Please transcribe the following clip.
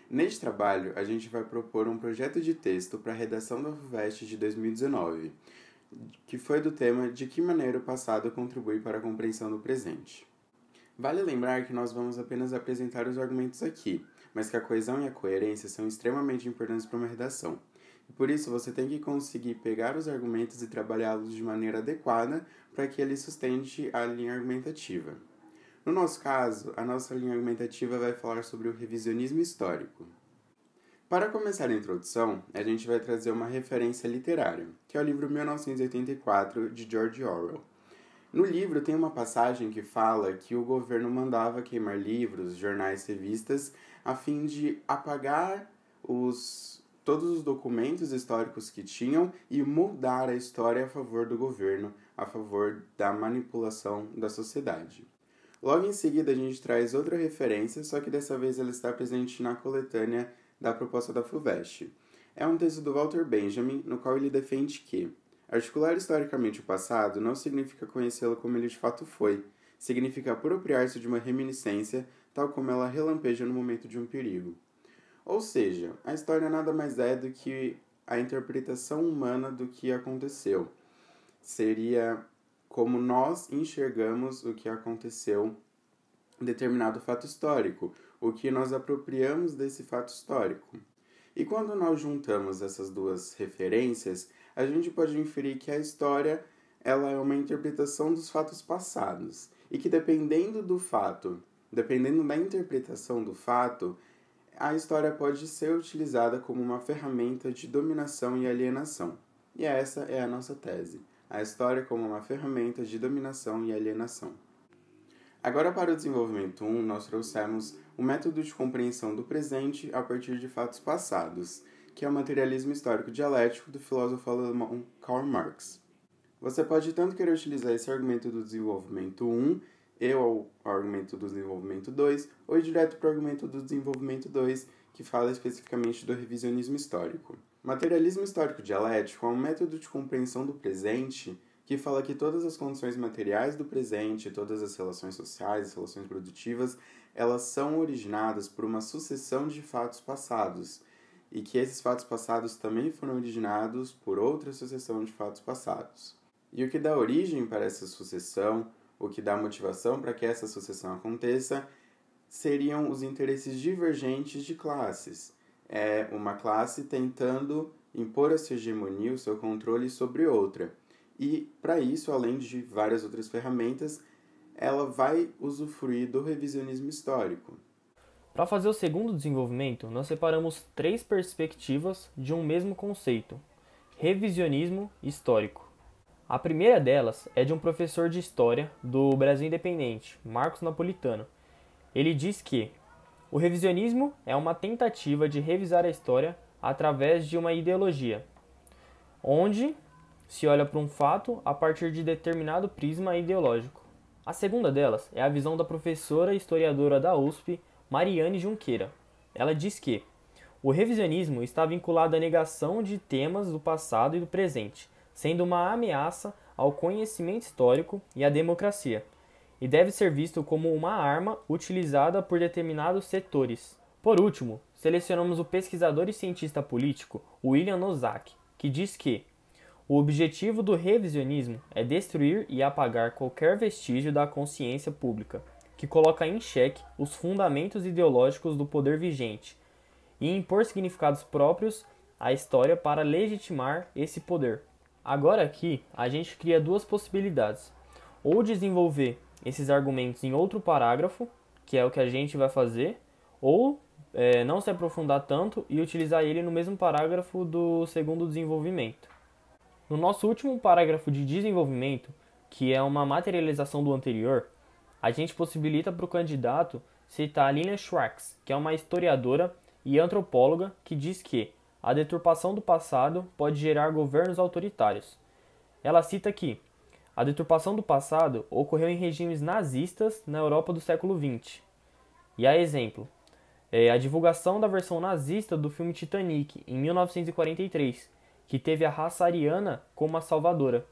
Neste trabalho, a gente vai propor um projeto de texto para a redação da FUVEST de 2019, que foi do tema De que maneira o passado contribui para a compreensão do presente. Vale lembrar que nós vamos apenas apresentar os argumentos aqui, mas que a coesão e a coerência são extremamente importantes para uma redação. E por isso você tem que conseguir pegar os argumentos e trabalhá-los de maneira adequada para que ele sustente a linha argumentativa. No nosso caso, a nossa linha argumentativa vai falar sobre o revisionismo histórico. Para começar a introdução, a gente vai trazer uma referência literária, que é o livro 1984, de George Orwell. No livro tem uma passagem que fala que o governo mandava queimar livros, jornais, revistas, a fim de apagar todos os documentos históricos que tinham e moldar a história a favor do governo, a favor da manipulação da sociedade. Logo em seguida a gente traz outra referência, só que dessa vez ela está presente na coletânea da proposta da FUVEST. É um texto do Walter Benjamin, no qual ele defende que articular historicamente o passado não significa conhecê-lo como ele de fato foi, significa apropriar-se de uma reminiscência, tal como ela relampeja no momento de um perigo. Ou seja, a história nada mais é do que a interpretação humana do que aconteceu. Seria como nós enxergamos o que aconteceu em determinado fato histórico, o que nós apropriamos desse fato histórico. E quando nós juntamos essas duas referências, a gente pode inferir que a história ela é uma interpretação dos fatos passados, e que dependendo da interpretação do fato, a história pode ser utilizada como uma ferramenta de dominação e alienação. E essa é a nossa tese. A história como uma ferramenta de dominação e alienação. Agora, para o desenvolvimento 1, nós trouxemos o método de compreensão do presente a partir de fatos passados, que é o materialismo histórico dialético do filósofo alemão Karl Marx. Você pode tanto querer utilizar esse argumento do desenvolvimento 1 e o argumento do desenvolvimento 2, ou ir direto para o argumento do desenvolvimento 2, que fala especificamente do revisionismo histórico. O materialismo histórico dialético é um método de compreensão do presente que fala que todas as condições materiais do presente, todas as relações sociais, as relações produtivas, elas são originadas por uma sucessão de fatos passados, e que esses fatos passados também foram originados por outra sucessão de fatos passados. E o que dá origem para essa sucessão, o que dá motivação para que essa sucessão aconteça, seriam os interesses divergentes de classes. É uma classe tentando impor a sua hegemonia, o seu controle sobre outra. E, para isso, além de várias outras ferramentas, ela vai usufruir do revisionismo histórico. Para fazer o segundo desenvolvimento, nós separamos 3 perspectivas de um mesmo conceito: revisionismo histórico. A primeira delas é de um professor de História do Brasil Independente, Marcos Napolitano. Ele diz que o revisionismo é uma tentativa de revisar a história através de uma ideologia, onde se olha para um fato a partir de determinado prisma ideológico. A segunda delas é a visão da professora e historiadora da USP, Mariane Junqueira. Ela diz que o revisionismo está vinculado à negação de temas do passado e do presente, sendo uma ameaça ao conhecimento histórico e à democracia, e deve ser visto como uma arma utilizada por determinados setores. Por último, selecionamos o pesquisador e cientista político William Nozick, que diz que o objetivo do revisionismo é destruir e apagar qualquer vestígio da consciência pública, que coloca em xeque os fundamentos ideológicos do poder vigente, e impor significados próprios à história para legitimar esse poder. Agora aqui, a gente cria 2 possibilidades: ou desenvolver esses argumentos em outro parágrafo, que é o que a gente vai fazer, ou não se aprofundar tanto e utilizar ele no mesmo parágrafo do segundo desenvolvimento. No nosso último parágrafo de desenvolvimento, que é uma materialização do anterior, a gente possibilita para o candidato citar Lilian Schwartz, que é uma historiadora e antropóloga que diz que a deturpação do passado pode gerar governos autoritários. Ela cita que a deturpação do passado ocorreu em regimes nazistas na Europa do século XX. E a exemplo, a divulgação da versão nazista do filme Titanic, em 1943, que teve a raça ariana como a salvadora.